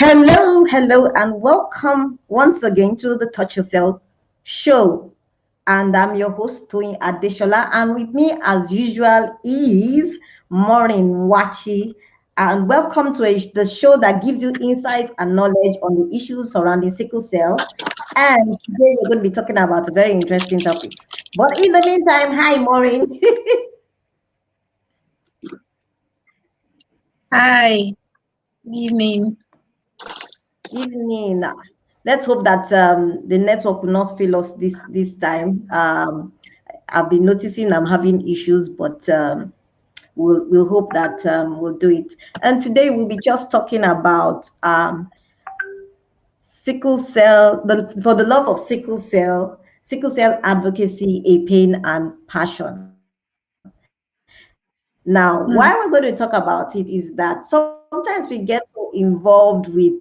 Hello, hello, and welcome once again to the Touch Yourself show. And I'm your host, Toyin Adesola, and with me, as usual, is Maureen Nwachi. And welcome to the show that gives you insights and knowledge on the issues surrounding sickle cell. And today we're going to be talking about a very interesting topic. But in the meantime, hi, Maureen. Hi, good evening. Evening. Let's hope that the network will not fail us this time. I've been noticing I'm having issues, but we'll hope that we'll do it. And today we'll be just talking about sickle cell, for the love of sickle cell advocacy, a pain and passion. Now, why we're going to talk about it is that sometimes we get so involved with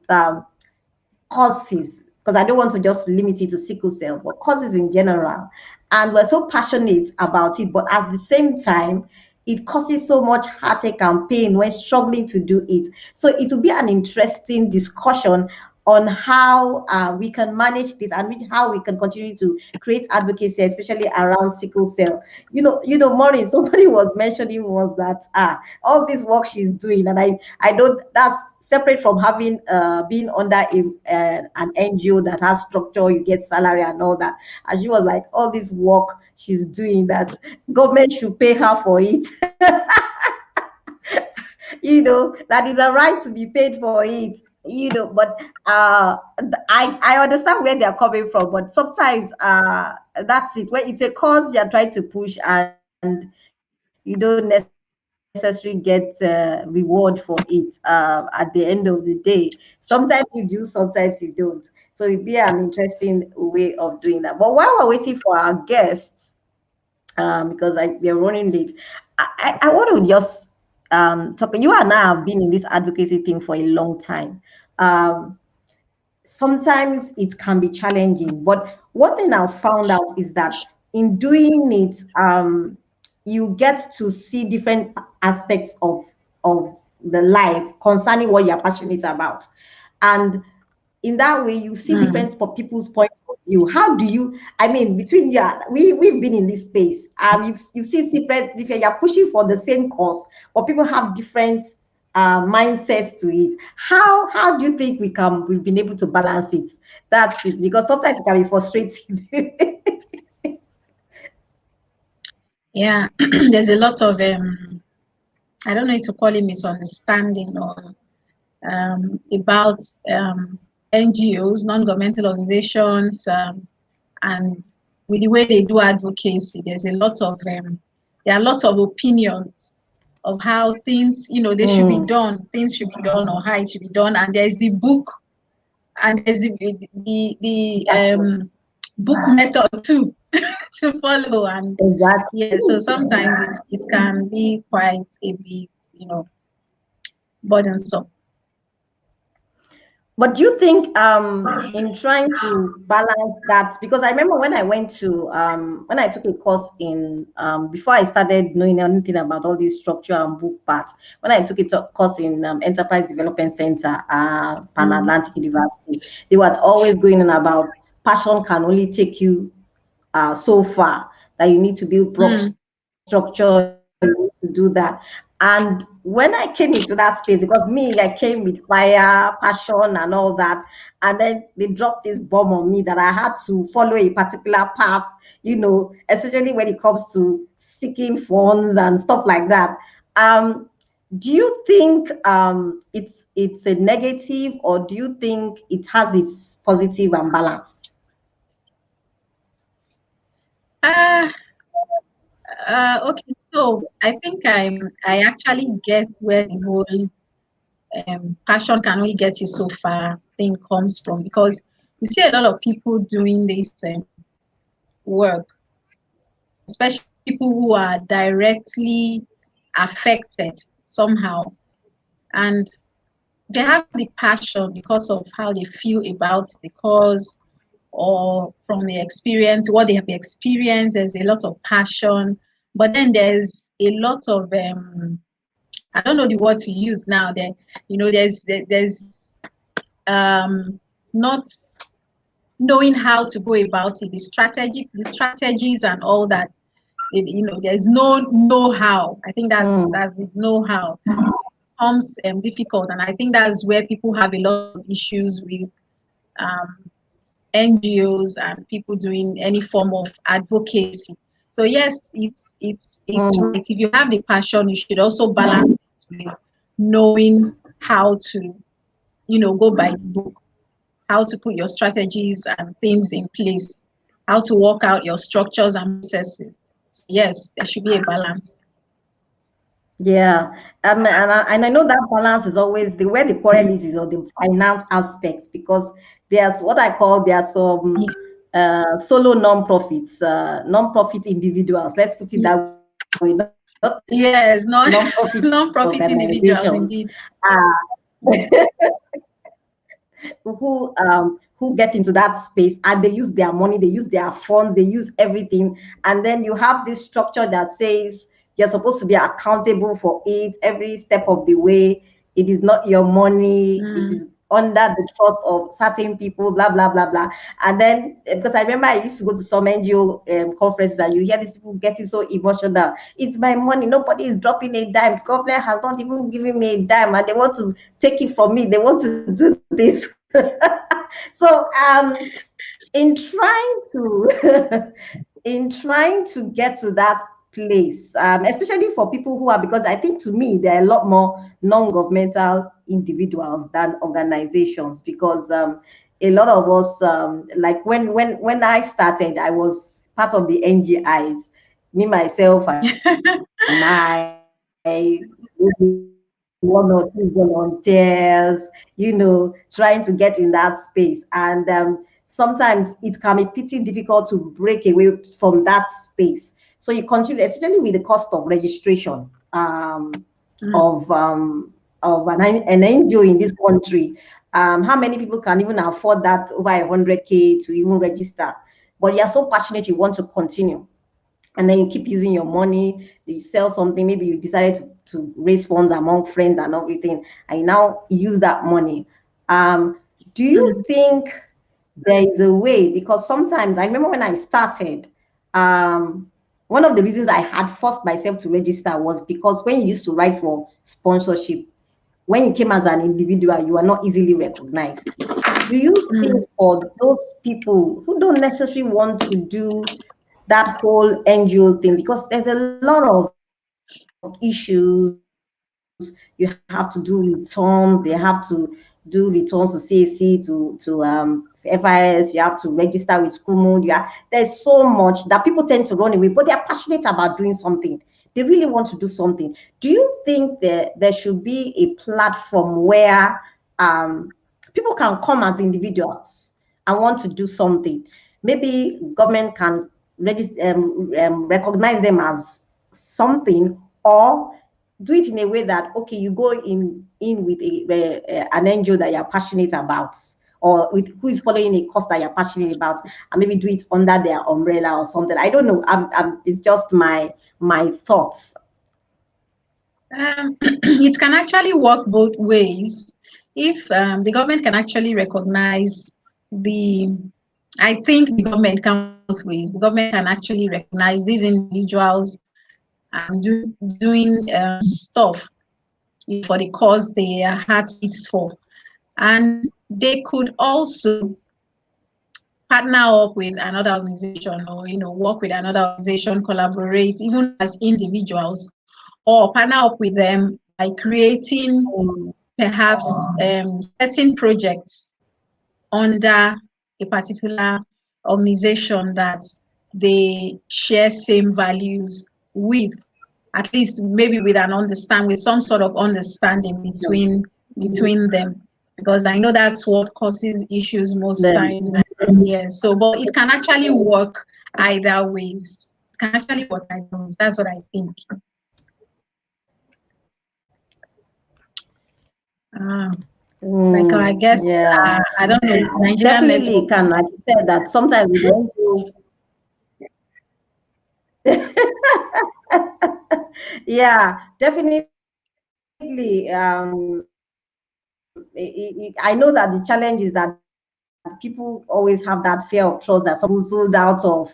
causes, because I don't want to just limit it to sickle cell, but causes in general. And we're so passionate about it, but at the same time, it causes so much heartache and pain when struggling to do it. So it will be an interesting discussion on how we can manage this and how we can continue to create advocacy, especially around sickle cell. Maureen, somebody was mentioning was that all this work she's doing, and I don't. That's separate from having being under an NGO that has structure, you get salary and all that. And she was like, all this work she's doing, that government should pay her for it. That is a right to be paid for it. But I understand where they're coming from, but sometimes that's it. When it's a cause you're trying to push and you don't necessarily get reward for it at the end of the day. Sometimes you do, sometimes you don't. So it'd be an interesting way of doing that. But while we're waiting for our guests, because they're running late, I want to just talk. You and I have been in this advocacy thing for a long time. Um, Sometimes it can be challenging, but one thing I've found out is that in doing it, you get to see different aspects of the life concerning what you're passionate about, and in that way you see different people's point of view. How do you, I mean, between you, we've been in this space, you've seen different, you're pushing for the same cause, but people have different mindsets to it. How do you think we've been able to balance it? That's it, because sometimes it can be frustrating. Yeah, there's a lot of I don't know if to call it misunderstanding or about NGOs, non-governmental organizations, and with the way they do advocacy. There's a lot of there are lots of opinions of how things, they should be done. Things should be done, or how it should be done. And there's the book, and there's the book method too to follow. And Exactly. yeah, so sometimes it can be quite a bit, burdensome. But do you think in trying to balance that, because I remember when I went to when I took a course in before I started knowing anything about all this structure and book parts, when I took a course in Enterprise Development Center, Pan Atlantic University, they were always going on about passion can only take you so far, that you need to build structure, you need to do that. And when I came into that space, because me, I came with fire, passion, and all that, and then they dropped this bomb on me that I had to follow a particular path, especially when it comes to seeking funds and stuff like that. Do you think it's a negative, or do you think it has its positive and balance? Okay, so I think I actually get where the whole passion can only get you so far thing comes from, because you see a lot of people doing this work, especially people who are directly affected somehow, and they have the passion because of how they feel about the cause, or from the experience, what they have experienced. There's a lot of passion, but then there's a lot of I don't know the word to use now. There's not knowing how to go about it, the strategies and all that. There's no know-how. I think that's the know-how. It becomes difficult, and I think that's where people have a lot of issues with NGOs and people doing any form of advocacy. So yes, it's right. If you have the passion, you should also balance it with knowing how to, go by the book, how to put your strategies and things in place, how to work out your structures and processes. So yes, there should be a balance. Yeah, and I know that balance is always the where the quarrel is on the finance aspect, because there's what I call there are some solo non-profits, non-profit individuals. Let's put it that way, not Yes, non-profit non-profit individuals organizations. indeed. Who get into that space, and they use their money, they use their funds, they use everything, and then you have this structure that says you're supposed to be accountable for it every step of the way. It is not your money, it is under the trust of certain people, blah blah blah blah. And then because I remember I used to go to some NGO conferences, and you hear these people getting so emotional. It's my money, nobody is dropping a dime, government has not even given me a dime, and they want to take it from me, they want to do this. So in trying to in trying to get to that place, especially for people who are, because I think to me there are a lot more non-governmental individuals than organizations, because a lot of us, like when I started, I was part of the NGIs, me myself and one or two volunteers, trying to get in that space. And sometimes it can be pretty difficult to break away from that space. So you continue, especially with the cost of registration of an NGO in this country. How many people can even afford that over 100K to even register? But you're so passionate, you want to continue, and then you keep using your money, you sell something, maybe you decided to raise funds among friends and everything, and you now use that money. Do you think there is a way? Because sometimes I remember when I started, one of the reasons I had forced myself to register was because when you used to write for sponsorship, when you came as an individual, you are not easily recognized. Do you think for those people who don't necessarily want to do that whole NGO thing, because there's a lot of issues, you have to do returns, they have to do returns to CAC, to FIS, you have to register with Kumu. There's so much that people tend to run away, but they're passionate about doing something. They really want to do something. Do you think there should be a platform where people can come as individuals and want to do something? Maybe government can recognize them as something, or do it in a way that, okay, you go in with an NGO that you're passionate about, or with who is following a cause that you're passionate about, and maybe do it under their umbrella or something. I don't know. It's just my thoughts. It can actually work both ways. If the government can actually recognize the, I think the government can work both ways. The government can actually recognize these individuals and doing stuff for the cause their heart beats for. And they could also partner up with another organization, or work with another organization, collaborate even as individuals, or partner up with them by creating perhaps certain projects under a particular organization that they share same values with, at least maybe with some sort of understanding between them, because I know that's what causes issues most times. Yes, so but it can actually work either ways. It can actually work either ways. That's what I think. Like I guess Yeah, I don't know, Nigerian definitely network. can. Like you said, that sometimes we don't do. Yeah, definitely. I know that the challenge is that people always have that fear of trust, that some people puzzled out of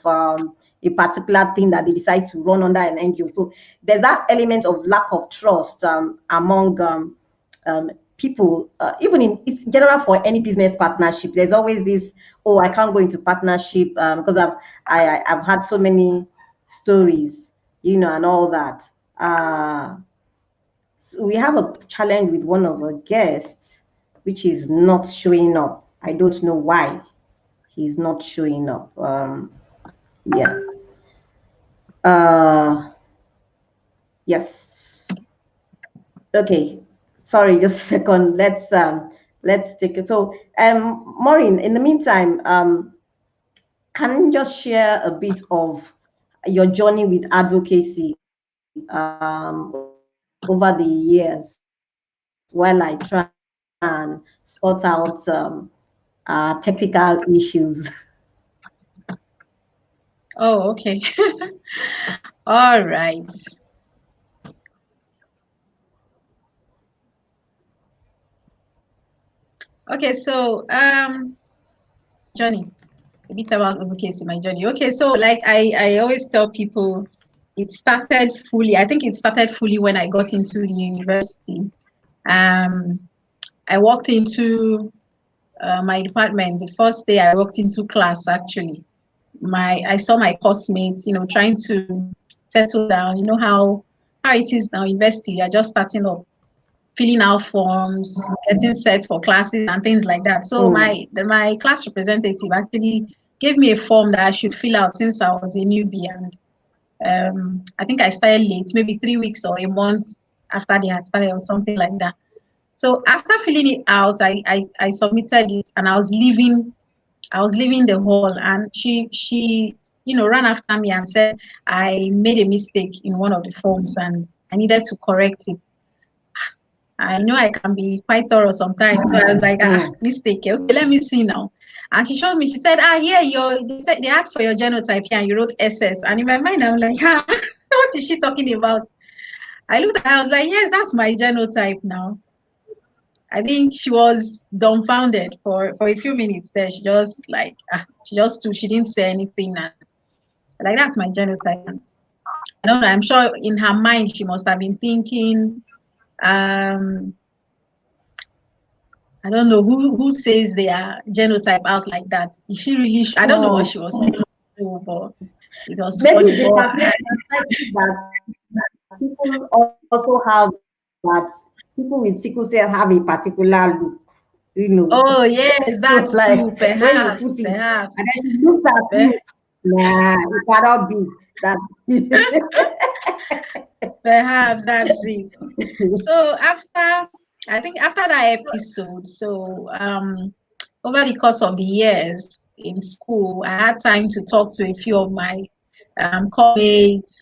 a particular thing that they decide to run under an NGO. So there's that element of lack of trust among people, even in it's general for any business partnership. There's always this, oh, I can't go into partnership because I've had so many stories, and all that. So we have a challenge with one of our guests, which is not showing up. I don't know why he's not showing up. Yeah. Uh, yes. Okay. Sorry, just a second. Let's take it. So, Maureen, in the meantime, can you just share a bit of your journey with advocacy over the years while I try and sort out technical issues? Oh, okay. All right. Okay, so journey, a bit about advocacy, my journey. Okay, so like I always tell people, it started fully. I think it started fully when I got into the university. Um, I walked into my department the first day I walked into class. Actually, I saw my course mates, trying to settle down. You know how it is now. University, you're just starting up, filling out forms, getting set for classes and things like that. So my class representative actually gave me a form that I should fill out since I was a newbie, and I think I started late, maybe 3 weeks or a month after they had started or something like that. So after filling it out, I submitted it, and I was leaving the hall, and she ran after me and said I made a mistake in one of the forms and I needed to correct it. I know I can be quite thorough sometimes. So I was like, mistake. Okay, let me see now. And she showed me, she said, yeah, they asked for your genotype here and you wrote SS. And in my mind, I'm like, what is she talking about? I looked at her, I was like, yes, that's my genotype now. I think she was dumbfounded for a few minutes there. She just she just stood, she didn't say anything. And like, that's my genotype. And I don't know, I'm sure in her mind, she must have been thinking, um, I don't know who says their genotype out like that. Is she really? I don't know what she was saying, but it was Maybe funny. the But perspective that people also have that people with sickle cell have a particular look, oh yes, So that's like true. when you Perhaps, put it, perhaps. and then she looks at you, nah, it cannot be that. Perhaps that's it. So I think after that episode, so over the course of the years in school, I had time to talk to a few of my colleagues,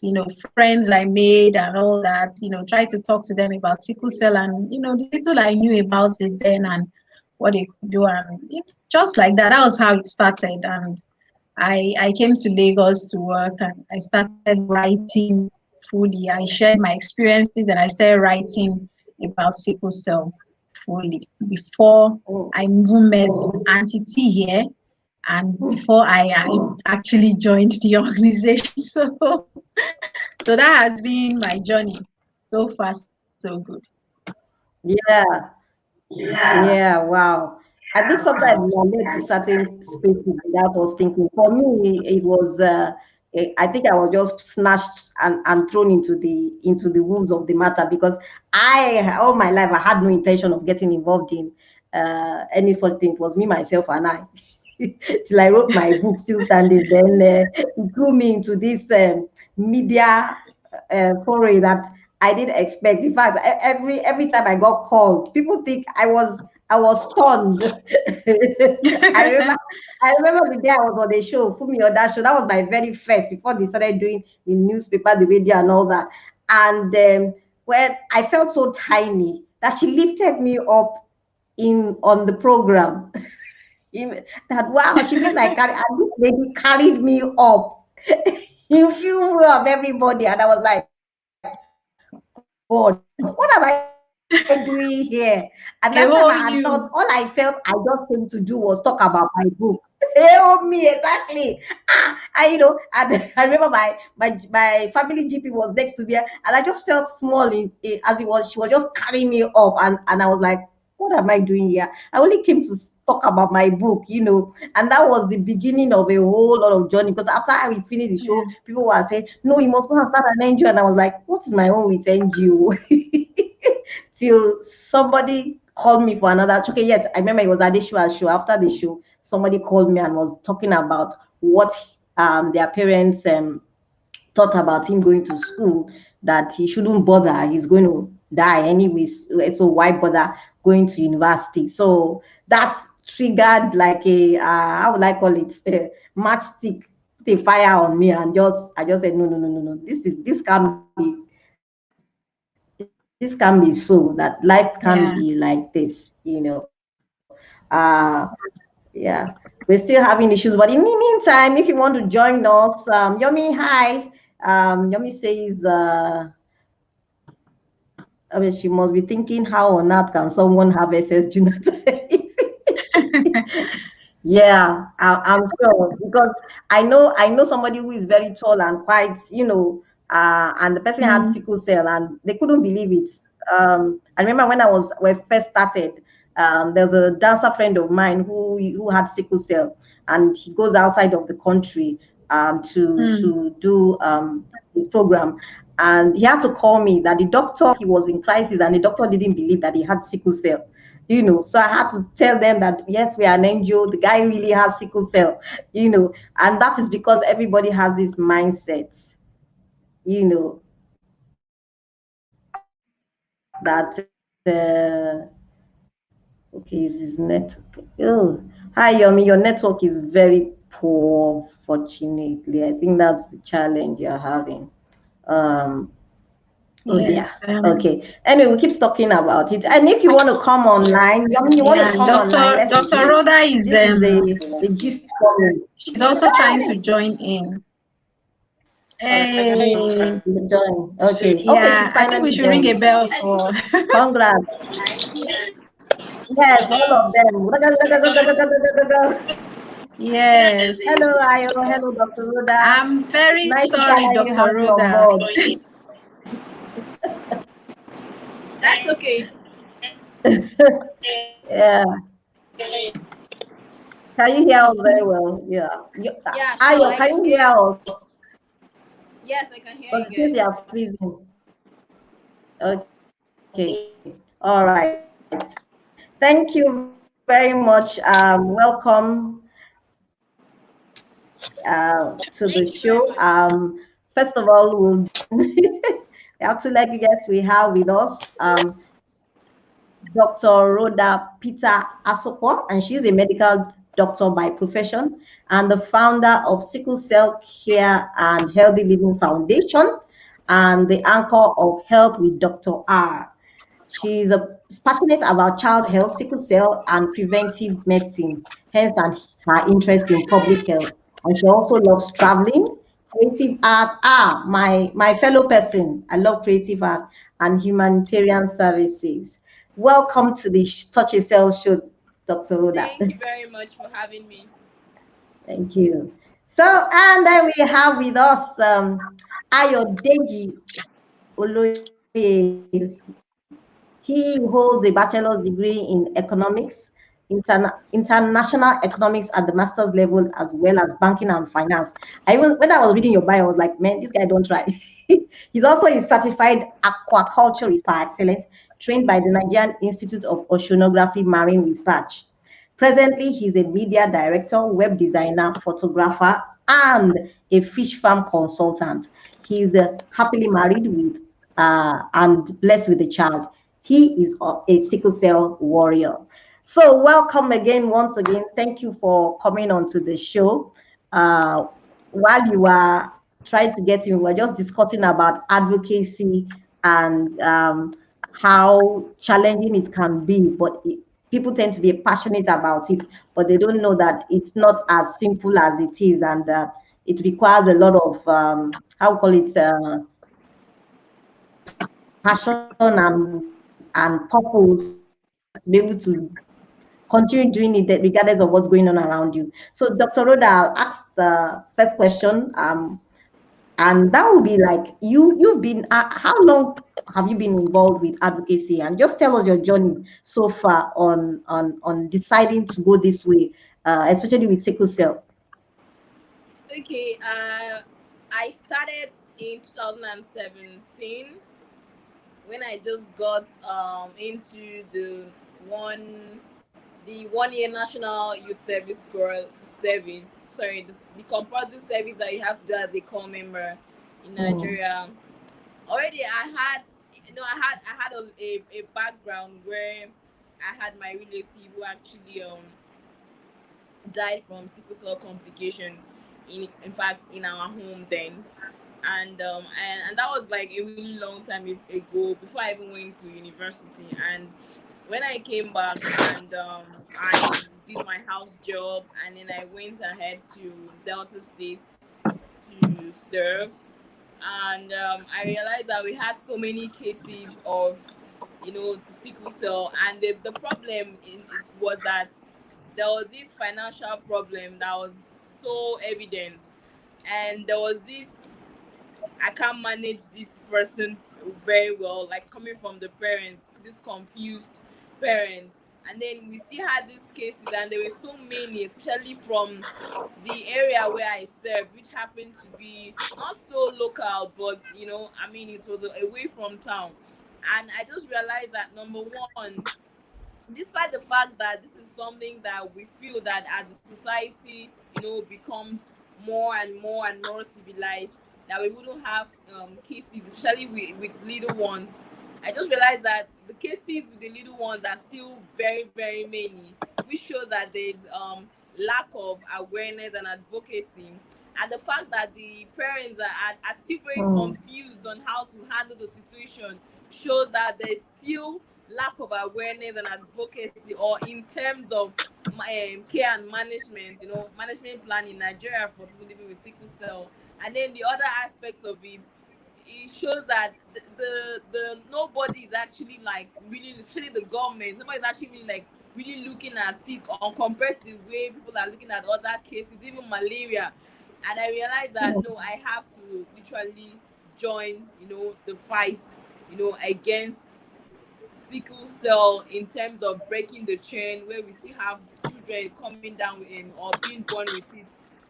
friends I made and all that, try to talk to them about sickle cell and, the little I knew about it then and what they could do. And just like that, that was how it started. And I came to Lagos to work and I started writing fully. I shared my experiences and I started writing about sickle cell fully before I met Auntie T here and before I actually joined the organization. So that has been my journey so far, so good. Yeah, yeah, wow. I think sometimes we are led to certain spaces without us thinking. For me, it was. I think I was just snatched and thrown into the wombs of the matter because I all my life I had no intention of getting involved in any such thing. It was me, myself, and I. Till I wrote my book, still standing. Then it grew me into this media foray that I didn't expect. In fact, every time I got called, people think I was stunned. I remember I remember the day I was on the show, Fumi on that show. That was my very first before they started doing the newspaper, the radio, and all that. And when I felt so tiny that she lifted me up in on the program. That wow, she feels like and this lady carried me up in view of everybody, and I was like, God, what am I doing? I doing here? And A that time whole I had new. not, all I felt I just came to do was talk about my book. Help me, exactly. And I remember my family GP was next to me, and I just felt small as it was. She was just carrying me up, and I was like, what am I doing here? I only came to talk about my book, and that was the beginning of a whole lot of journey. Because after I finished the show, people were saying, "No, you must go and start an NGO," and I was like, "What is my own with NGO?" Till somebody called me for another. Okay, yes, I remember it was Adesola's show. After the show, somebody called me and was talking about what their parents thought about him going to school, that he shouldn't bother. He's going to die anyways. So why bother going to university? So that triggered like a how would I call it, a matchstick, put a fire on me, and I just said, no, no, no, no, no. This can be so, that life can be Yeah. like this. We're still having issues, but in the meantime, if you want to join us, Yomi, hi. Yomi says, I mean, she must be thinking, how on earth can someone have SS genotype? Yeah, I'm sure, because I know somebody who is very tall and quite, and the person had Mm, sickle cell, and they couldn't believe it. I remember when I first started, there's a dancer friend of mine who had sickle cell, and he goes outside of the country mm. to do his program, and he had to call me that the doctor, he was in crisis, and the doctor didn't believe that he had sickle cell. So I had to tell them that yes, we are an NGO. The guy really has sickle cell, and that is because everybody has this mindset, you know, that okay, is his network. Oh, hi, Yomi, your network is very poor, fortunately. I think that's the challenge you're having. Um, Oh Yes. dear. Okay. Anyway, we keep talking about it. And if you want to come online, you want to Yeah. come online, let's Dr. begin. Rhoda is This is the gist for me. she's also trying to join in. Hey. Join. Okay. Okay, Yeah, she's I think we finally should ring a joined. bell for. Congrats. Yes, all of them. Yes. Hello, Ayo. Hello, Dr. Rhoda. I'm very Nice to sorry, finally Dr. have you on Rhoda. board. That's okay. Yeah. Can you hear us very well? Yeah. Yeah, sure. Ayo, I can can you hear hear you. us? Yes, I can hear Because you it says guys. you are freezing. Okay. All right. Thank you very much. Welcome to the Thank you show. very much. First of all, we have two lucky guests we have with us. Dr. Rhoda Peter Asuquo, and she's a medical doctor by profession and the founder of Sickle Cell Care and Healthy Living Foundation and the anchor of Health with Dr. R. She's passionate about child health, sickle cell, and preventive medicine, hence and her interest in public health. And she also loves traveling, creative art. My fellow person, I love creative art and humanitarian services. Welcome to the Touch a Cell show, Dr. Rhoda. Thank you very much for having me. Thank you. So, and then we have with us Ayodeji Oloye. He holds a bachelor's degree in economics, international economics at the master's level, as well as banking and finance. When I was reading your bio, I was like, man, this guy don't try. He's also a certified aquaculturist par excellence, trained by the Nigerian Institute of Oceanography Marine Research. Presently, he's a media director, web designer, photographer, and a fish farm consultant. He's happily married with and blessed with a child. He is a sickle cell warrior. So, welcome again, once again. Thank you for coming on to the show. Uh, while you are trying to get in, we are just discussing about advocacy and how challenging it can be, but people tend to be passionate about it, but they don't know that it's not as simple as it is, and it requires a lot of how we call it passion and and purpose to be able to continue doing it regardless of what's going on around you. So, Dr. Rhoda, I'll ask the first question. And that will be like you've been how long have you been involved with advocacy? And just tell us your journey so far on deciding to go this way, especially with sickle cell. Okay, I started in 2017 when I just got into the 1 year national youth service girl service. Sorry, the compulsory service that you have to do as a core member in Nigeria. Already, I had a background where I had my relative who actually died from sickle cell complication. In fact, in our home then, and that was like a really long time ago before I even went to university. And when I came back and I did my house job, and then I went ahead to Delta State to serve, and I realized that we had so many cases of sickle cell, and the problem was that there was this financial problem that was so evident, and there was this I can't manage this person very well, like coming from the parents, this confused parents. And then we still had these cases, and there were so many, especially from the area where I served, which happened to be not so local, but I mean, it was away from town. And I just realized that number one, despite the fact that this is something that we feel that as a society, becomes more and more and more civilized, that we wouldn't have cases, especially with little ones. I just realized that the cases with the little ones are still very, very many, which shows that there's lack of awareness and advocacy. And the fact that the parents are still very confused on how to handle the situation shows that there's still lack of awareness and advocacy, or in terms of care and management, management plan in Nigeria for people living with sickle cell. And then the other aspect of it shows that the nobody is actually like really, especially the government, nobody is actually really, like really looking at it on compared to the way people are looking at other cases, even malaria. And I realized that no, I have to literally join, the fight, against sickle cell, in terms of breaking the chain where we still have children coming down with or being born with it.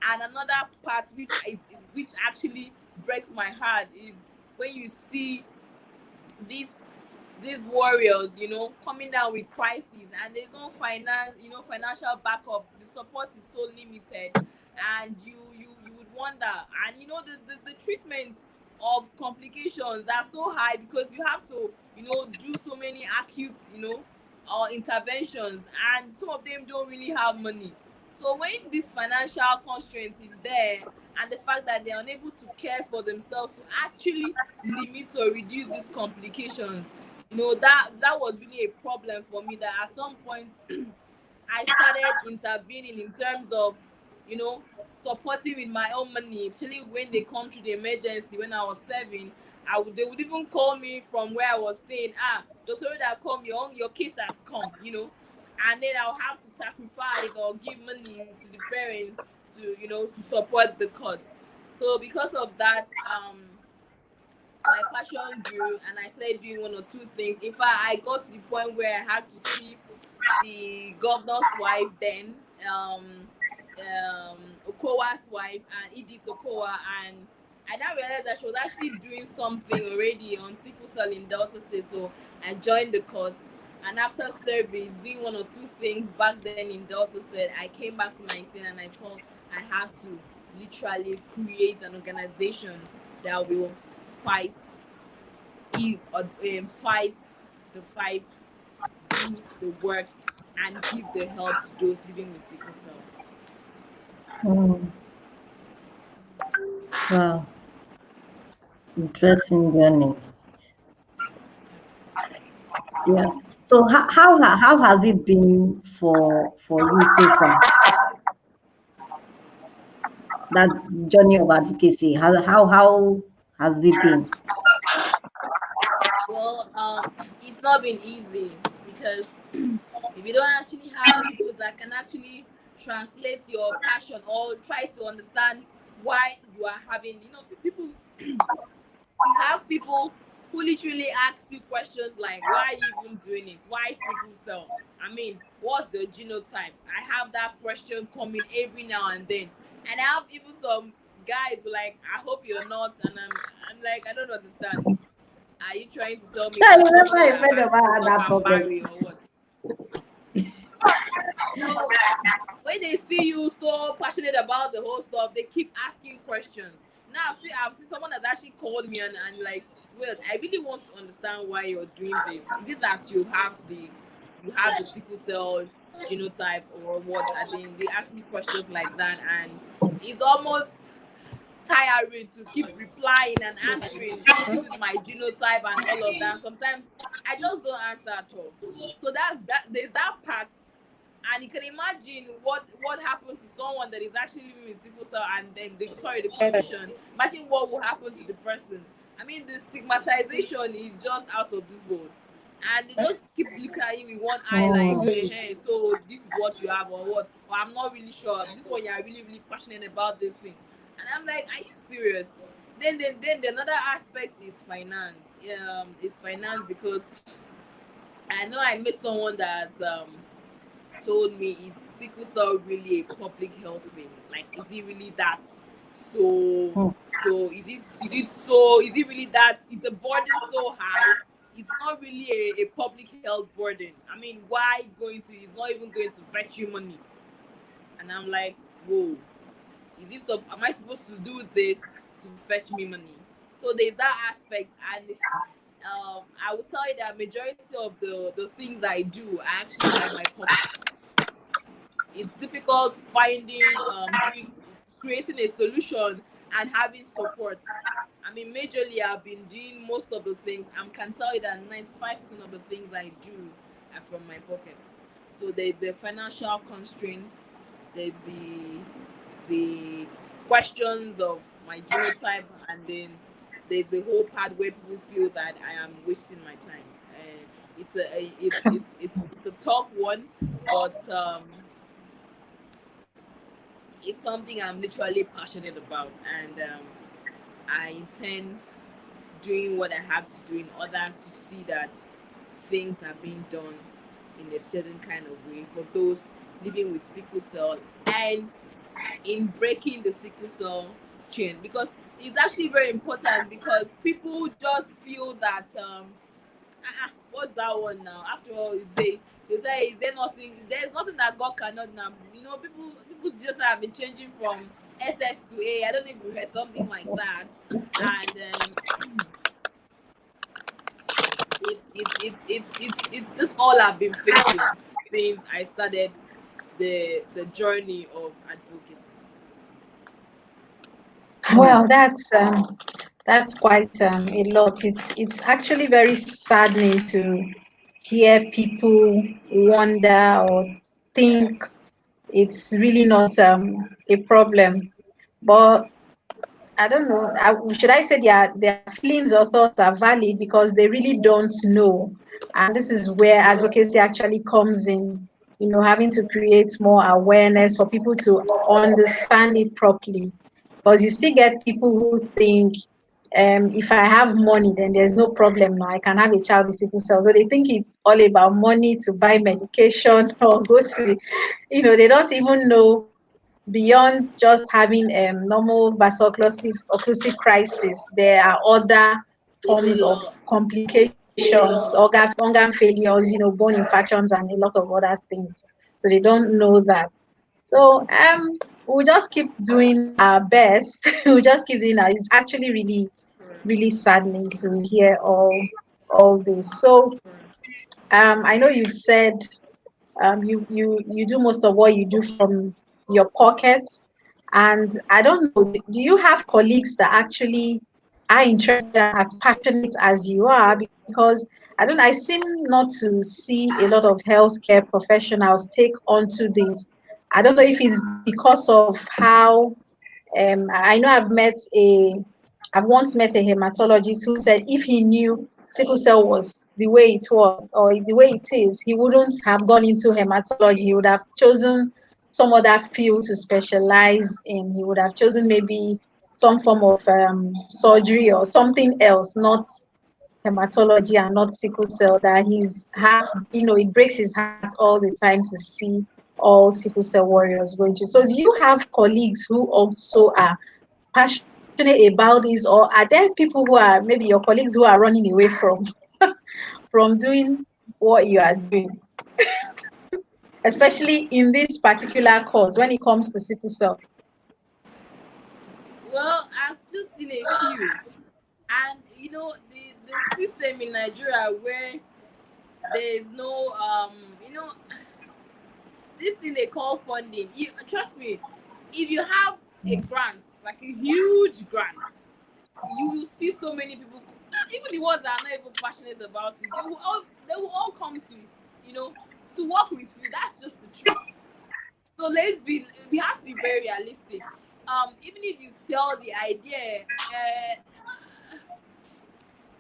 And another part which actually breaks my heart is when you see these warriors, coming down with crises, and there's no financial backup. The support is so limited, and you would wonder. And the treatment of complications are so high because you have to do so many acute or interventions, and some of them don't really have money. So when this financial constraint is there, and the fact that they're unable to care for themselves to actually limit or reduce these complications, that was really a problem for me. That at some point I started intervening in terms of supporting with my own money, especially when they come to the emergency. When I was serving, they would even call me from where I was staying. Dr. Rhoda, come, your case has come, and then I'll have to sacrifice or give money to the parents to support the cost. So because of that, my passion grew, and I started doing one or two things. In fact, I got to the point where I had to see the governor's wife then, Okowa's wife, and Edith Okowa, and I now realized that she was actually doing something already on sickle cell in Delta State. So I joined the course, and after service, doing one or two things back then in Delta State, I came back to my state, and I thought I have to literally create an organization that will fight fight the fight, do the work, and give the help to those living with sickle cell. Wow, interesting journey. Yeah. So how has it been for you so far? That journey of advocacy, how has it been? Well, it's not been easy because if you don't actually have people that can actually translate your passion or try to understand why you are having, people, you have people who literally ask you questions like, why are you even doing it? Why sickle cell? I mean, what's the genotype? I have that question coming every now and then. And I have even some guys who like, I hope you're not. And I'm like, I don't understand. Are you trying to tell me Yeah, I that remember someone a that friend has of mine sickle had cell that can problem. marry or what? So when they see you so passionate about the whole stuff, they keep asking questions. Now I've seen someone that's actually called me and like, well, I really want to understand why you're doing this. Is it that you have the sickle cell genotype or what? I think they ask me questions like that, and it's almost tiring to keep replying and answering. This is my genotype and all of that. Sometimes I just don't answer at all. So that's that. There's that part, and you can imagine what happens to someone that is actually living with sickle cell and then the condition. Imagine what will happen to the person. I mean, the stigmatization is just out of this world, and they just keep looking at you with one eye like, hey, so this is what you have or what? Or I'm not really sure. This one, you're really really passionate about this thing, and I'm like, are you serious? Then the another aspect is finance. It's finance because I know I met someone that told me, is sickle cell really a public health thing? Like, is it really that? So is it really that? Is the burden so high? It's not really a public health burden. I mean, why it's not even going to fetch you money? And I'm like, whoa, is this am I supposed to do this to fetch me money? So there's that aspect, and I will tell you that majority of the things I do are actually from my pocket. It's difficult finding creating a solution and having support. I mean, majorly I've been doing most of the things. I can tell you that 95% of the things I do are from my pocket. So there's the financial constraint, there's the questions of my genotype, and then there's the whole part where people feel that I am wasting my time. And it's a tough one, but it's something I'm literally passionate about, and I intend doing what I have to do in order to see that things are being done in a certain kind of way for those living with sickle cell, and in breaking the sickle cell chain, because it's actually very important, because people just feel that what's that one now? After all, they say, is there nothing? There's nothing that God cannot now. People's just have been changing from SS to A. I don't know if you heard something like that, and it's just all I've been facing since I started the journey of advocacy. Well, that's quite a lot. It's actually very saddening to hear people wonder or think it's really not a problem. But I don't know. Should I say their feelings or thoughts are valid because they really don't know, and this is where advocacy actually comes in. Having to create more awareness for people to understand it properly, because you still get people who think, if I have money, then there's no problem now. I can have a child with sickle cell. So they think it's all about money to buy medication or go to, they don't even know beyond just having normal vaso-occlusive crisis. There are other It's a forms of lot. complications, organ failures, bone infections, and a lot of other things. So they don't know that. So we'll just keep doing our best. We'll just keep doing that. It's actually really, really saddening to hear all this. So I know you've said you do most of what you do from your pockets, and I don't know, do you have colleagues that actually are interested and as passionate as you are? Because I seem not to see a lot of healthcare professionals take onto this. I don't know if it's because of how I know I've once met a hematologist who said if he knew sickle cell was the way it was or the way it is, he wouldn't have gone into hematology. He would have chosen some other field to specialize in. He would have chosen maybe some form of surgery or something else, not hematology and not sickle cell. That his heart, it breaks his heart all the time to see all sickle cell warriors going through. So do you have colleagues who also are passionate about this, or are there people who are maybe your colleagues who are running away from from doing what you are doing, especially in this particular cause when it comes to sickle cell? Well, I've just seen a few, and the system in Nigeria where there is no this thing they call funding. Trust me, if you have a grant, like a huge grant, you will see so many people, even the ones that are not even passionate about it, they will all come to to work with you. That's just the truth. So we have to be very realistic. Even if you sell the idea,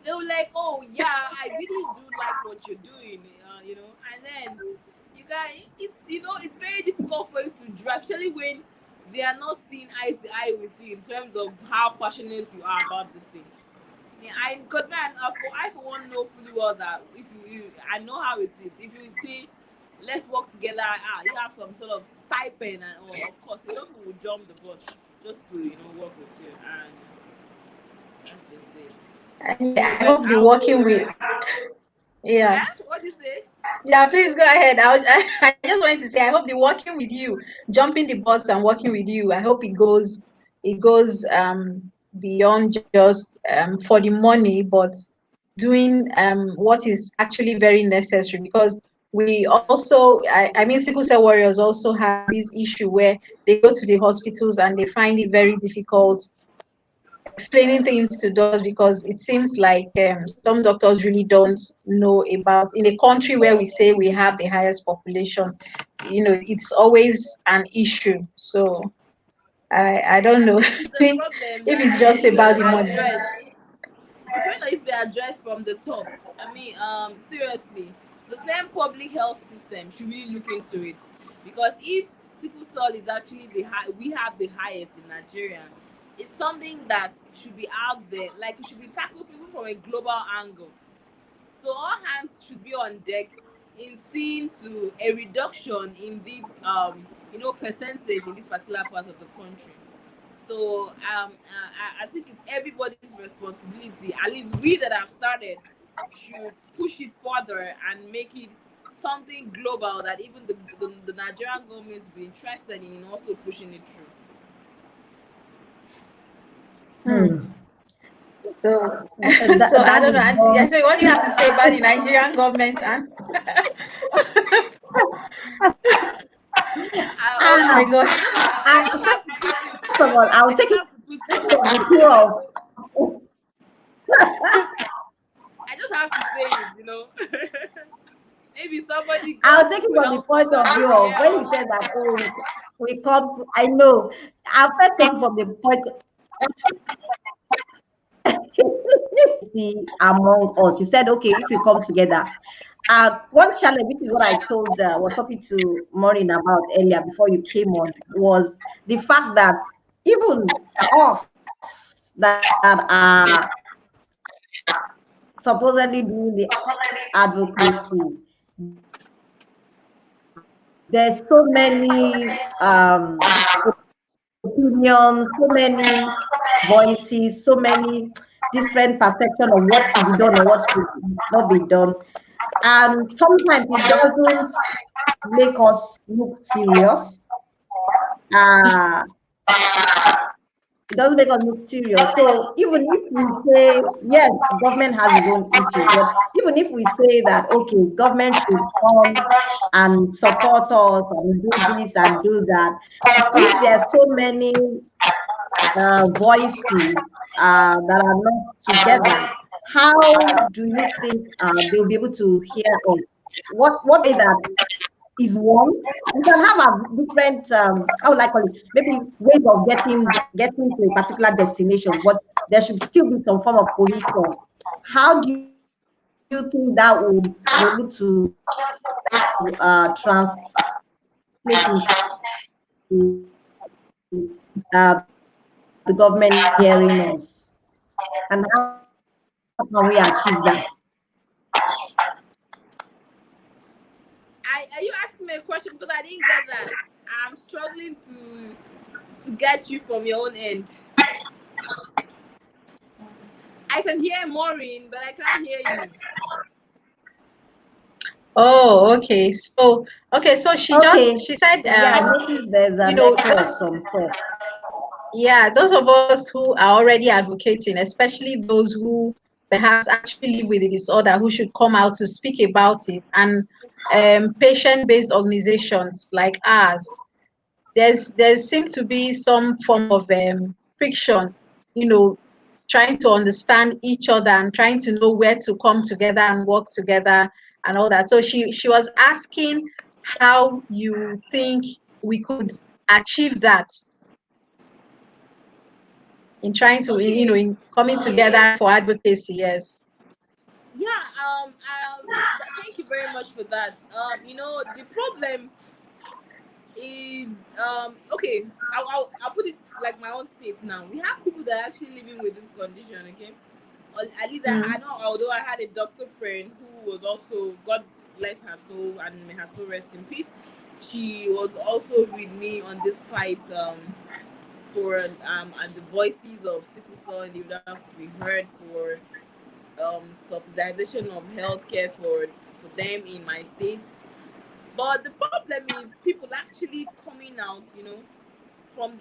they'll like, oh yeah, I really do like what you're doing, and then you guys, it's very difficult for you to drive, especially when they are not seeing eye to eye with you in terms of how passionate you are about this thing. Yeah, because I for one know fully well that if I know how it is. If you say, let's work together, you have some sort of stipend, and of course, a lot of people will jump the bus just to work with you, and that's just it. And I hope the working with Yeah, what do you say? Yeah, please go ahead. I just wanted to say I hope the working with you, jumping the bus and working with you, I hope it goes beyond just for the money, but doing what is actually very necessary, because we also I mean sickle cell warriors also have this issue where they go to the hospitals and they find it very difficult explaining things to doctors, because it seems like some doctors really don't know about, in a country where we say we have the highest population, it's always an issue. So I don't I know think it's a if problem that it's needs just to be about the money. addressed. It's a problem that needs to be addressed from the top. I mean, seriously, the same public health system should really look into it, because if sickle cell is actually we have the highest in Nigeria. It's something that should be out there, like it should be tackled even from a global angle. So all hands should be on deck in seeing to a reduction in this percentage in this particular part of the country. So I think it's everybody's responsibility. At least we that have started should push it further and make it something global that even the Nigerian government will be interested in also pushing it through. So so I that don't know, is Auntie. one. So what do you have to say about the Nigerian government? And oh my Ah, gosh. I just have to put it. first of all, I I'll just take it have to put from it. the view of I just have to say it. Maybe somebody I'll God take it will from the help us point of and view maybe of hear when you us. said that, oh, we come. I know. I'll first take it from the point see among us. You said, okay, if we come together. One challenge, which is what I was talking to Maureen about earlier before you came on, was the fact that even us that are supposedly doing the advocacy, there's so many opinions, so many voices, so many different perception of what should be done or what should not be done. And sometimes it doesn't make us look serious. Uh, it doesn't make us look serious. So even if we say, yes, government has its own issues, but even if we say that, okay, government should come and support us and do this and do that, if there are so many voices that are not together, how do you think they'll be able to hear us? What way that is one? We can have a different how would I call it? Maybe ways of getting to a particular destination, but there should still be some form of cohesion. How do you you think that would be able to translate into the government hearing us? And how can we achieve that? Are you asking me a question because I didn't get that? I'm struggling to get you from your own end. I can hear Maureen, but I can't hear you. Oh, okay. So she said Yeah, I noticed there's a network of some sort. those of us who are already advocating, especially those who perhaps actually live with the disorder, who should come out to speak about it, and patient-based organizations like ours, there seems to be some form of friction, trying to understand each other and trying to know where to come together and work together and all that. So she was asking how you think we could achieve that in trying to, Okay. in coming together for advocacy. Yes. Yeah. Thank you very much for that. The problem is okay. I'll put it like my own state now. We have people that are actually living with this condition. Okay. Or at least I know. Although I had a doctor friend who was also, God bless her soul and may her soul rest in peace. She was also with me on this fight for and the voices of sickle cell individuals to be heard, for subsidization of healthcare for them in my state. But the problem is people actually coming out, from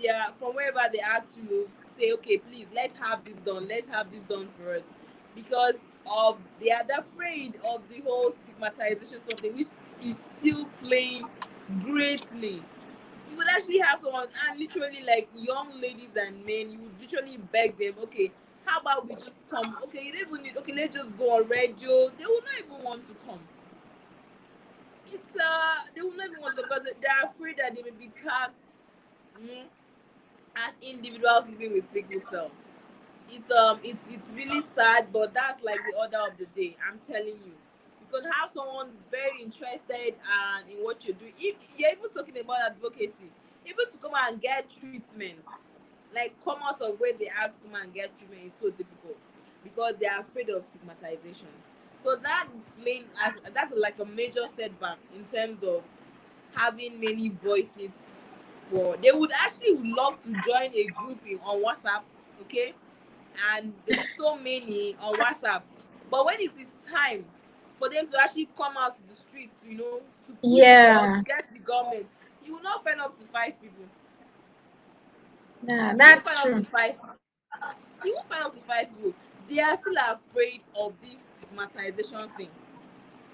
wherever they are, to say, okay, please, let's have this done. Let's have this done for us, because of they are afraid of the whole stigmatization something, which is still playing greatly. You would actually have someone, and literally, like, young ladies and men, you would literally beg them, okay, how about we just come? Okay, you don't even need. Okay, let's just go on radio. They will not even want to come. They will not even want to, because they are afraid that they may be tagged, as individuals living with sickle cell. It's really sad, but that's like the order of the day. I'm telling you, you can have someone very interested and in what you're doing. If you're even talking about advocacy, even to come and get treatment, like come out of where they are to come and get treatment, is so difficult because they are afraid of stigmatization. So that is plain as that's like a major setback in terms of having many voices. For they would actually would love to join a group on WhatsApp, okay, and there'll be so many on WhatsApp, but when it is time for them to actually come out to the streets, to push or to get the government, you will not find up to 5 people. Yeah, You won't that's find up to true. five. You won't find up to 5 people. They are still afraid of this stigmatization thing.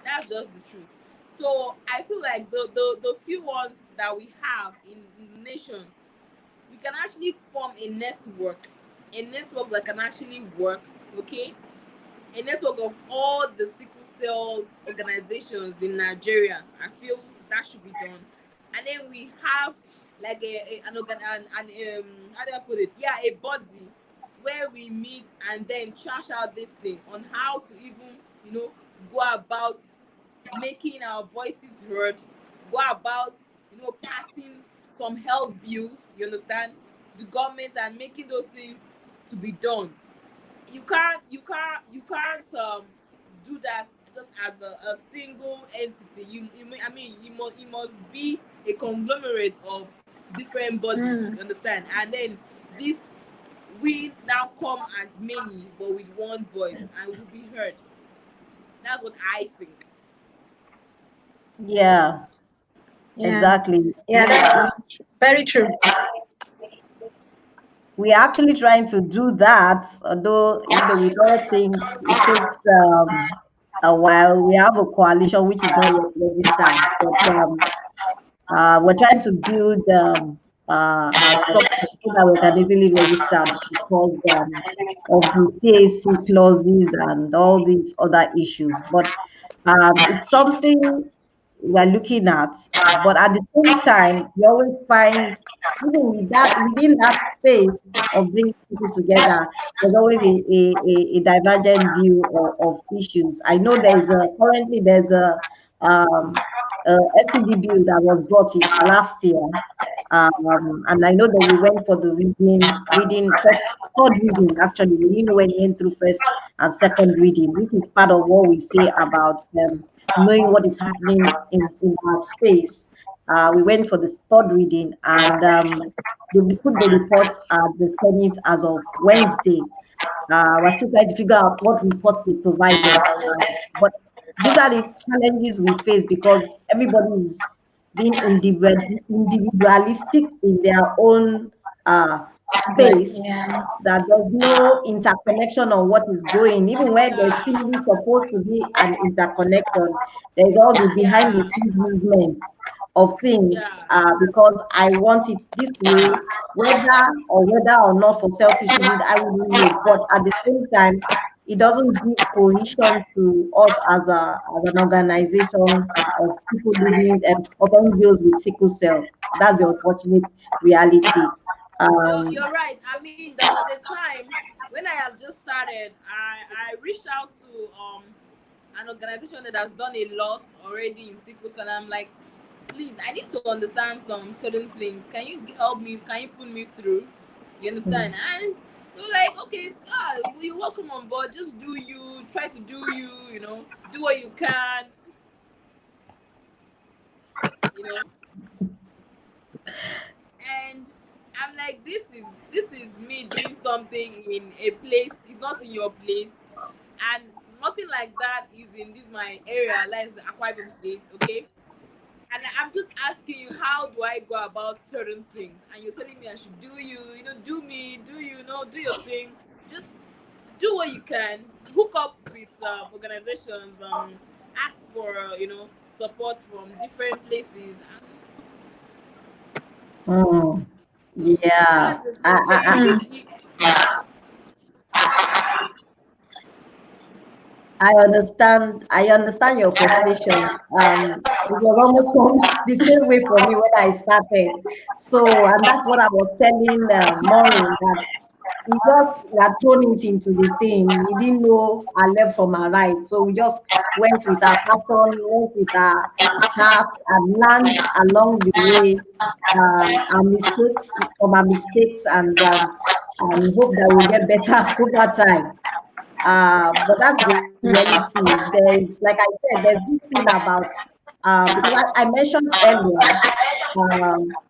That's just the truth. So I feel like the few ones that we have in the nation, we can actually form a network that can actually work, okay? A network of all the sickle cell organizations in Nigeria. I feel that should be done. And then we have like an organ and how do I put it? Yeah, a body where we meet and then trash out this thing on how to even, go about making our voices heard, go about, passing some health bills, you understand, to the government and making those things to be done. You can't do that just as a single entity. You must be a conglomerate of different bodies, you understand? And then this we now come as many but with one voice and will be heard. That's what I think. Yeah, Yeah. exactly. Yeah, that's very true. We're actually trying to do that, although we all think it takes a while. We have a coalition which is not yet registered, but we're trying to build our structure so that we can easily register because of the CAC clauses and all these other issues. But it's something. we're looking at. But at the same time, you always find even within that space of bringing people together, there's always a divergent view of issues. I know currently there's a SCD bill that was brought in last year. And I know that we went for the third reading actually. We didn't know when we went through first and second reading, which is part of what we say about knowing what is happening in our space. We went for the third reading, and they will put the report at the Senate as of Wednesday. We're still trying to figure out what reports they provided. But these are the challenges we face because everybody is being individualistic in their own space, Yeah. that there's no interconnection on what is going. Even where there's Yeah, seemingly supposed to be an interconnection, there's all the behind the yeah, scenes movements of things, yeah. because I want it this way, whether or not for selfish reasons, I wouldn't know. But at the same time, it doesn't give cohesion to us as an organization of people living of NGOs with sickle cell. That's the unfortunate reality. Um, You're right. I mean, there was a time when I have just started. I reached out to an organization that has done a lot already in sickle cell. I'm like, please, I need to understand some certain things. Can you help me? Can you put me through? You understand? And they were like, okay, you're welcome on board. Just do you. Try to do you. You know, do what you can. You know, and I'm like, this is me doing something in a place. It's not in your place, and nothing like that is in this my area. Like the Akwa Ibom State, okay. And I'm just asking you, how do I go about certain things? And you're telling me I should do you, do me, do you know, do your thing. Just do what you can. Hook up with organizations. Ask for support from different places. And mm, so yeah. that's the thing. So you Mm. really, you, I understand your frustration. It was almost the same way for me when I started. So, and that's what I was telling Maureen, that we are thrown into the thing. We didn't know our left from our right. So we just went with our passion, went with our heart, and learned along the way our mistakes, and hope that we'll get better over time. But that's the reality. There's, like I said, there's this thing about, because I mentioned earlier,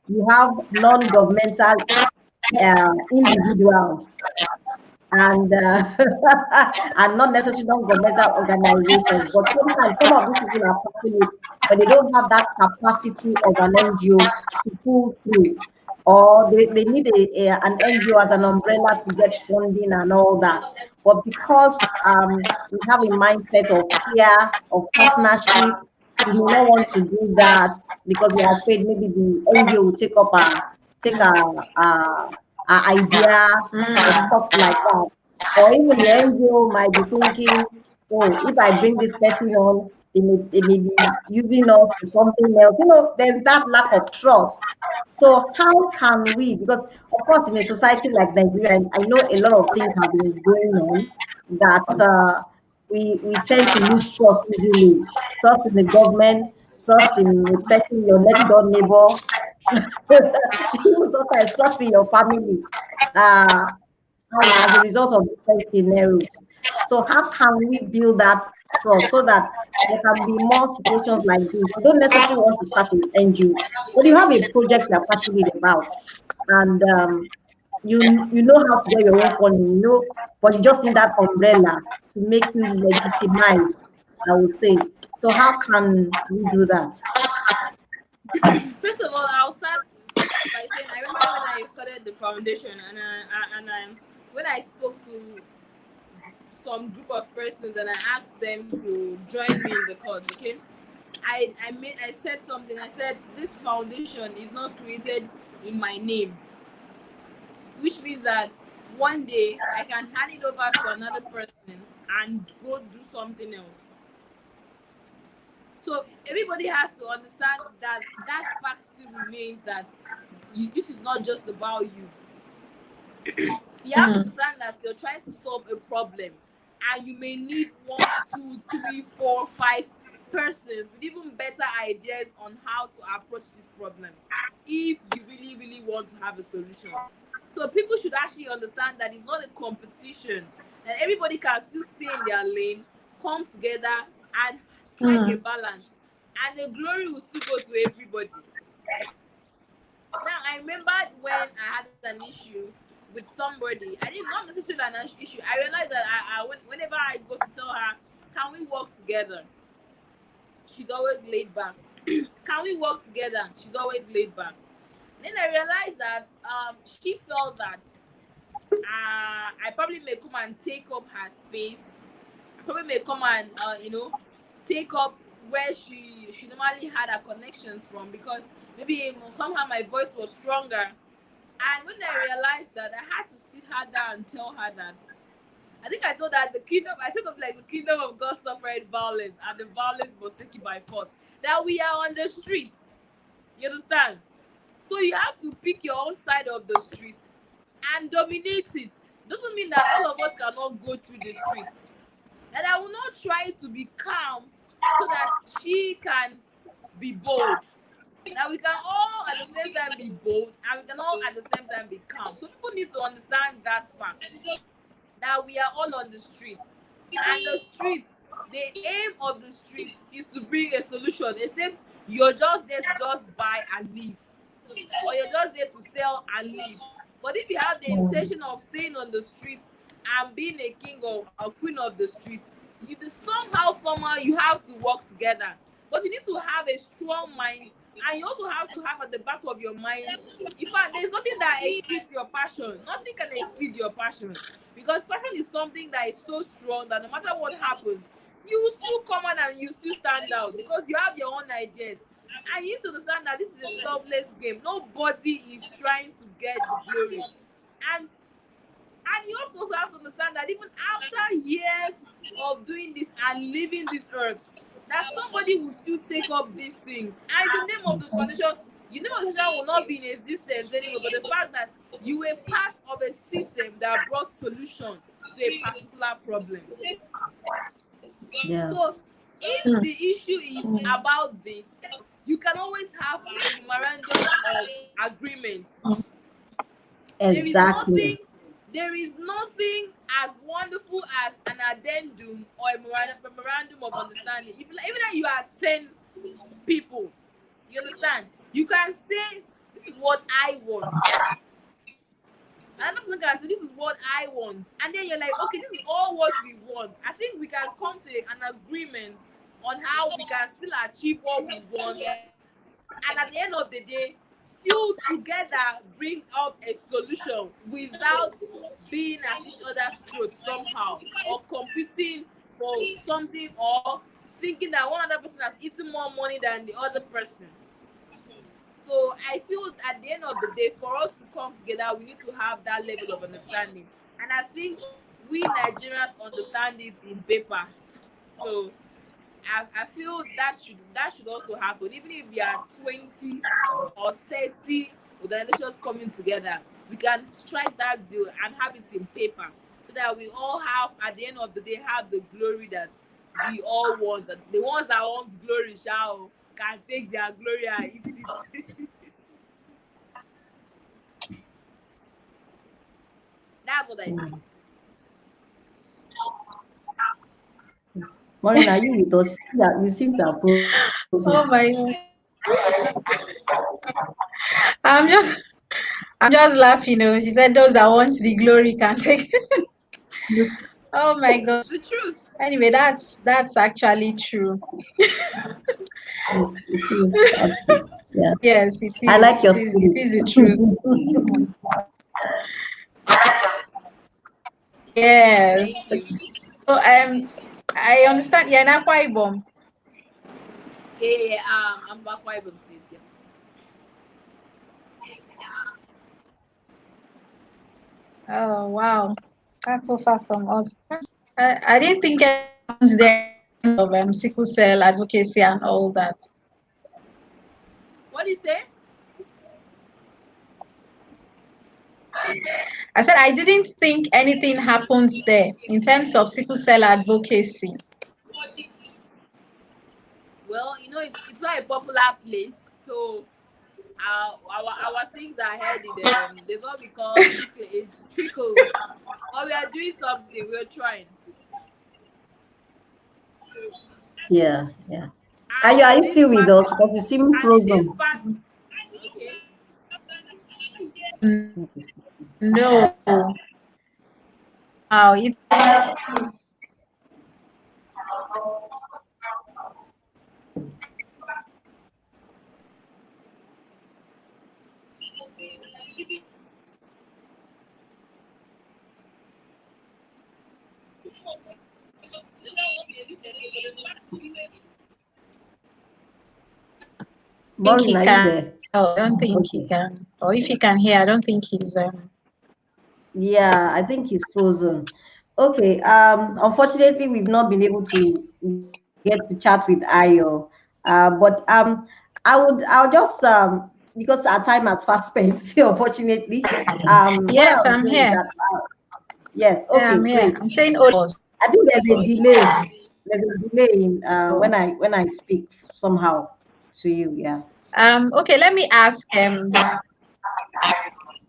you have non-governmental individuals and and not necessarily non-governmental organizations. But sometimes some of these people are passionate, but they don't have that capacity of an NGO to pull through. Or they need an NGO as an umbrella to get funding and all that. But because we have a mindset of fear, of partnership, we may not want to do that because we are afraid maybe the NGO will take our idea or stuff like that. Or even the NGO might be thinking, oh, if I bring this person on, they may be using us for something else. There's that lack of trust. So how can we, because of course in a society like Nigeria, I know a lot of things have been going on that we tend to lose trust easily. Trust in the government, trust in the person, your next door neighbor, even sometimes trust in your family. Uh, as a result of different scenarios. So how can we build that trust so that there can be more situations like this? You don't necessarily want to start an NGO, but you have a project you're passionate about, and you know how to get your own funding, but you just need that umbrella to make you legitimized, I would say. So how can we do that? first of all, I'll start by saying I remember when I started the foundation, and when I spoke to some group of persons and I asked them to join me in the cause. Okay, I said something. I said this foundation is not created in my name, which means that one day I can hand it over to another person and go do something else. So everybody has to understand that that fact still remains, that this is not just about you. You have to understand that you're trying to solve a problem, and you may need 1, 2, 3, 4, 5 persons with even better ideas on how to approach this problem if you really, really want to have a solution. So people should actually understand that it's not a competition, and everybody can still stay in their lane, come together, and strike a balance, and the glory will still go to everybody. Now, I remember when I had an issue with somebody. I did not necessarily an issue. I realized that whenever I go to tell her, can we work together? She's always laid back. Can we work together? She's always laid back. Then I realized that she felt that I probably may come and take up her space. I probably may come and take up where she normally had her connections from, because maybe somehow my voice was stronger. And when I realized that, I had to sit her down and tell her that, I think I told her I said something like, the kingdom of God suffered violence, and the violence was taken by force. That we are on the streets. You understand? So you have to pick your own side of the street and dominate it. Doesn't mean that all of us cannot go through the streets. That I will not try to be calm so that she can be bold. That we can all at the same time be bold, and we can all at the same time be calm. So people need to understand that fact, that we are all on the streets. And the streets, the aim of the streets is to bring a solution, except you're just there to just buy and leave, or you're just there to sell and leave. But if you have the intention of staying on the streets and being a king or a queen of the streets, somehow you have to work together. But you need to have a strong mind, and you also have to have at the back of your mind, in fact, there's nothing that exceeds your passion. Nothing can exceed your passion, because passion is something that is so strong that no matter what happens, you will still come on and you still stand out, because you have your own ideas. And you need to understand that this is a selfless game. Nobody is trying to get the glory. And you also have to understand that even after years of doing this and leaving this earth, that somebody will still take up these things. And the name of the foundation will not be in existence anymore. But the fact that you were part of a system that brought solution to a particular problem. Yeah. So if the issue is about this, you can always have a memorandum of agreement. Exactly. There is nothing as wonderful as an addendum or a memorandum of understanding. Even if you are 10 people, you understand? You can say, this is what I want. Another person can say, this is what I want. And then you're like, okay, this is all what we want. I think we can come to an agreement on how we can still achieve what we want. And at the end of the day, still together bring up a solution without being at each other's throat somehow, or competing for something, or thinking that one other person has eaten more money than the other person. So I feel at the end of the day, for us to come together, we need to have that level of understanding. And I think we Nigerians understand it in paper. So I feel that should also happen. Even if we are 20 or 30 organizations coming together, we can strike that deal and have it in paper, so that we all have, at the end of the day, have the glory that we all want. The ones that want glory can take their glory and eat it. That's what I think. Maureen, are you with us? Yeah, you seem to have frozen. Oh my God. I'm just laughing. She said those that want the glory can take. Oh my God. It's the truth. Anyway, that's actually true. It is. Okay. Yeah. Yes, it I is. like your It is the truth. spirit. Yes. Thank you. So I understand. Yeah, in Akwa Ibom. Yeah, I'm back from State. Yeah. Oh wow, that's so far from us. I didn't think it happens there. of sickle cell advocacy and all that. What do you say? I said I didn't think anything happens there in terms of sickle cell advocacy. Well, it's not a popular place, so our things are headed. There's what we call trickles. But we are doing something. We're trying. Yeah, yeah. And Are in you this still with part, us? Because you seem and in this frozen. part, okay. No. Wow, think Maureen, he are you can. there? Oh, I don't think he Okay. can. Or if he can hear, I don't think he's Yeah, I think he's frozen. Okay. Unfortunately, we've not been able to get to chat with Ayo. But I'll just because our time has fast spent, unfortunately. What I Yes, was I'm saying is here. that yes, Yeah, okay, I'm here. great. I'm saying all. I think there's a delay. There's a delay in Oh. when I speak somehow to you. Yeah. Okay, let me ask yeah.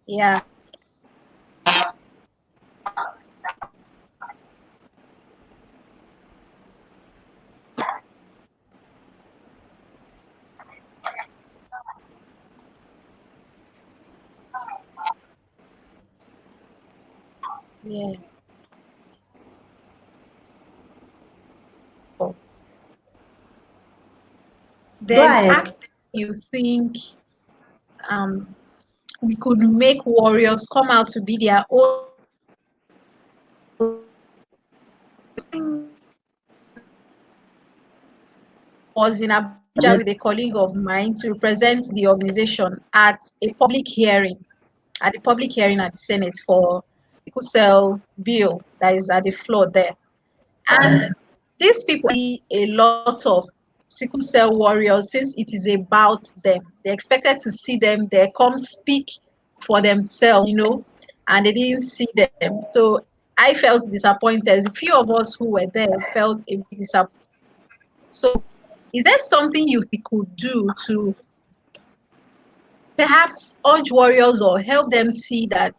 Yeah. Go There's ahead. act you think we could make warriors come out to be their own was in Abuja with a colleague of mine to represent the organization at a public hearing, at the public hearing at the Senate for sickle cell bill that is at the floor there. And these people see a lot of sickle cell warriors since it is about them. They expected to see them there come speak for themselves, and they didn't see them. So I felt disappointed. A few of us who were there felt a bit disappointed. So is there something you could do to perhaps urge warriors or help them see that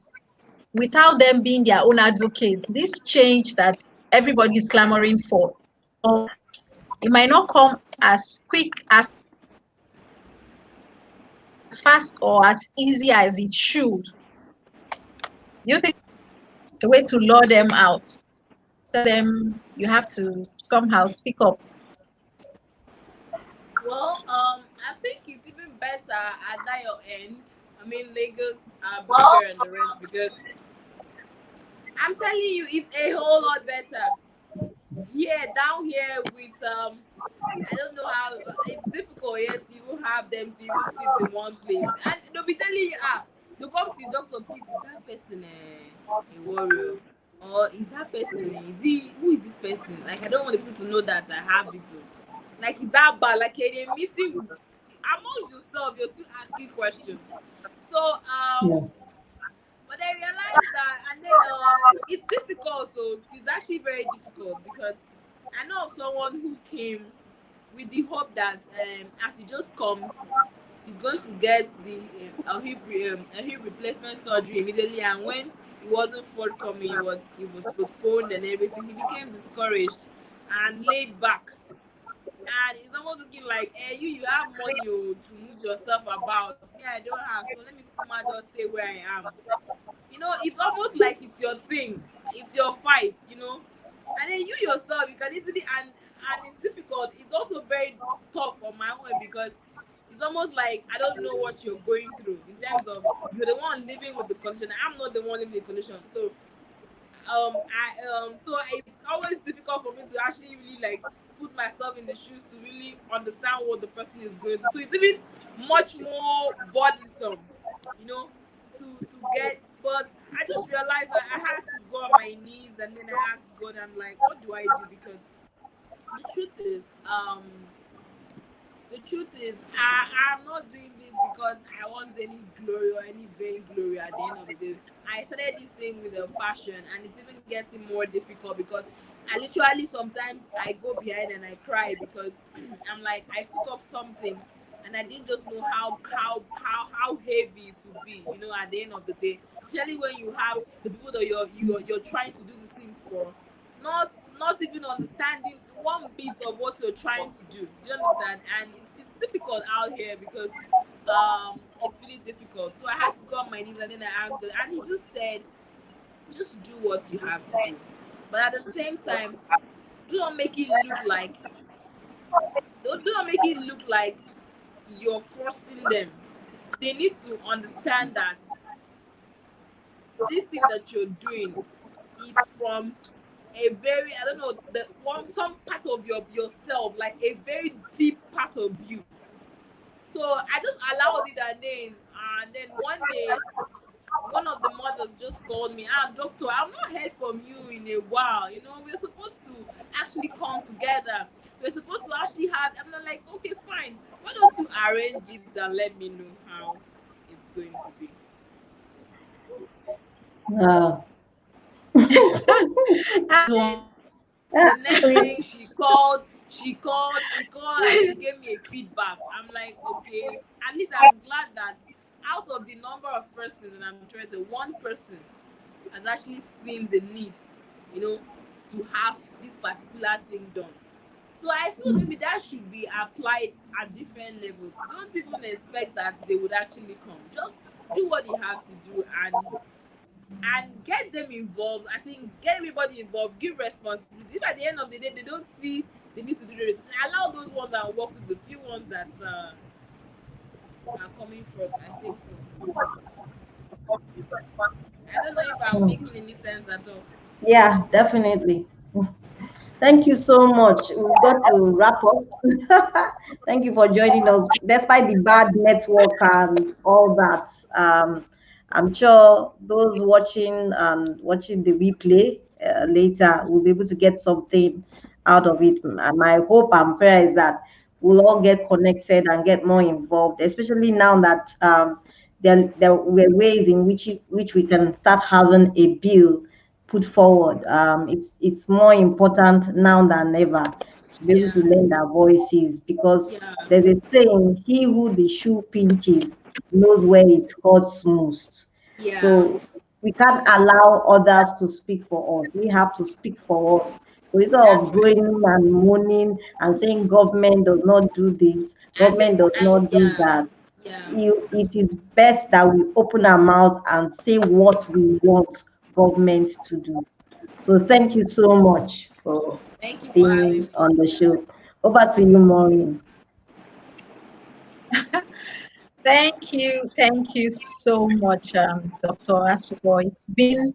without them being their own advocates, this change that everybody is clamoring for, it might not come as quick, as fast, or as easy as it should? Do you think the way to lure them out? Tell them you have to somehow speak up. Well, I think it's even better at that your end. I mean, Lagos, Abuja, and the rest, because I'm telling you, it's a whole lot better. Here, down here with I don't know how it's difficult yet to even have them to even sit in one place, and they'll be telling you, they'll come to the doctor, please, is that person a warrior, or is that person who is this person? Like, I don't want the person to know that I have it. Like, is that bad? Like, in a meeting amongst yourself, you're still asking questions. So Yeah. but I realized that, and then it's difficult. So it's actually very difficult, because I know of someone who came with the hope that as he just comes, he's going to get the a hip replacement surgery immediately. And when it wasn't forthcoming, it was postponed and everything. He became discouraged and laid back. And it's almost looking like, you have money to move yourself about. Me, I don't have, so let me come out, just stay where I am. It's almost like it's your thing, it's your fight, and then you yourself, you can easily, and it's difficult. It's also very tough on my own, because it's almost like I don't know what you're going through, in terms of you're the one living with the condition. I'm not the one living the condition. So so it's always difficult for me to actually really like put myself in the shoes to really understand what the person is going through. So it's even much more burdensome, to get. But I just realized that I had to go on my knees, and then I asked God, I'm like, what do I do? Because the truth is, I'm not doing this because I want any glory or any vainglory at the end of the day. I started this thing with a passion, and it's even getting more difficult because I literally sometimes I go behind and I cry because I'm like, I took up something and I didn't just know how heavy it would be, at the end of the day. Especially when you have the people that you're trying to do these things for, not even understanding one bit of what you're trying to do. Do you understand? And it's difficult out here because it's really difficult. So I had to go on my knees and then I asked God, and He just said, just do what you have to do. But at the same time, do not make it look like you're forcing them. They need to understand that this thing that you're doing is from a very, I don't know, some part of yourself, like a very deep part of you. So I just allowed it, and then one day one of the mothers just called me, doctor, I've not heard from you in a while. We're supposed to actually come together. We're supposed to actually have, I'm not like, okay, fine. Why don't you arrange it and let me know how it's going to be? And then the next thing she called and she gave me a feedback. I'm like, okay, at least I'm glad that out of the number of persons, and I'm trying to, one person has actually seen the need, to have this particular thing done. So I feel maybe that should be applied at different levels. Don't even expect that they would actually come. Just do what you have to do, and get them involved. I think get everybody involved, give responsibility. If at the end of the day they don't see the need to do this, allow those ones that work with the few ones that are coming first. I think so. I don't know if I'm making any sense at all. Yeah, definitely. Thank you so much. We've got to wrap up. Thank you for joining us, despite the bad network and all that. I'm sure those watching the replay later will be able to get something out of it. And my hope and prayer is that we'll all get connected and get more involved, especially now that there were ways in which we can start having a bill put forward. It's more important now than ever to be able Yeah, to lend our voices, because yeah, there's a saying, he who the shoe pinches knows where it hurts most. yeah. So we can't allow others to speak for us. We have to speak for us. So instead That's of right. groaning and moaning and saying government does not do this, government does And not do yeah, that, yeah. it is best that we open our mouths and say what we want government to do. So thank you so much for Thank you for having being me. on the show. Over to you, Maureen. Thank you so much, Dr. Asuquo. It's been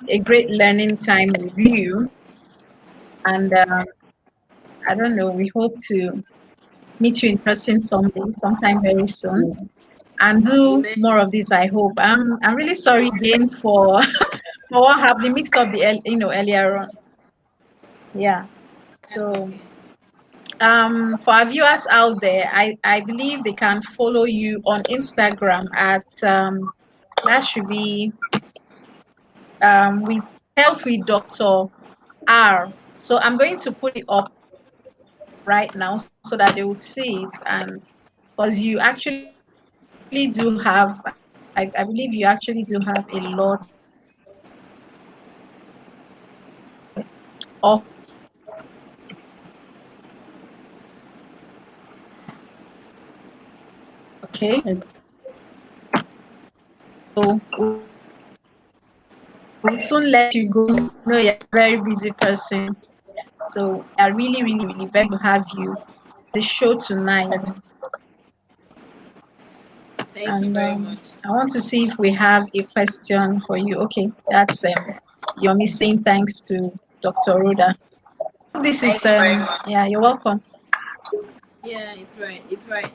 a great learning time with you, and I don't know. We hope to meet you in person sometime very soon, and do Amen. more of this. I hope. I'm really sorry again for for what happened, the mix up earlier on. Yeah. That's So okay. for our viewers out there, I believe they can follow you on Instagram at that should be with Health with Dr. R. So I'm going to put it up right now so that they will see it, and because you actually do have, I believe you actually do have a lot of okay. So we'll soon let you go. I know you're a very busy person. So we are really, really, really very to have you the show tonight. Thank you And very much. I want to see if we have a question for you. Okay, that's Yomi saying thanks to Dr. Rhoda. This Thank is you very much. yeah, you're welcome. Yeah, it's right. It's right.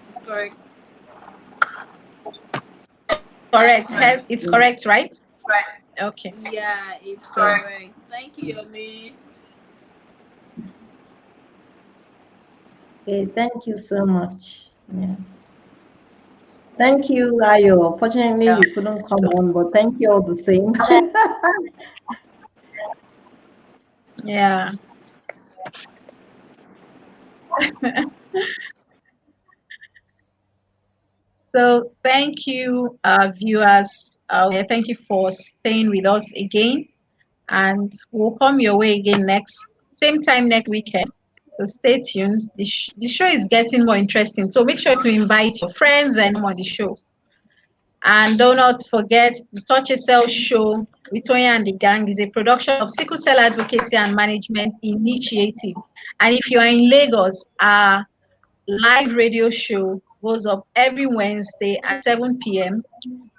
It's correct. Correct. It's correct, right? Okay. Yeah, it's So correct. Thank you, Yomi. Okay, thank you so much. Yeah. Thank you, Ayo. Fortunately, Yeah. you couldn't come on, but thank you all the same. Yeah. So thank you, viewers. Thank you for staying with us again, and we'll come your way again next same time next weekend. So stay tuned. The show is getting more interesting. So make sure to invite your friends and on the show. And do not forget the Touch Yourself show with Toyin and the Gang is a production of Sickle Cell Advocacy and Management Initiative. And if you are in Lagos, our live radio show goes up every Wednesday at 7 p.m.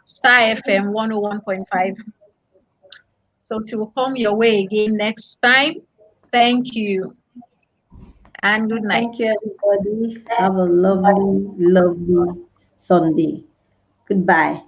Star FM 101.5. So it will come your way again next time. Thank you and good night. Thank you, everybody. Have a lovely, lovely Sunday. Goodbye.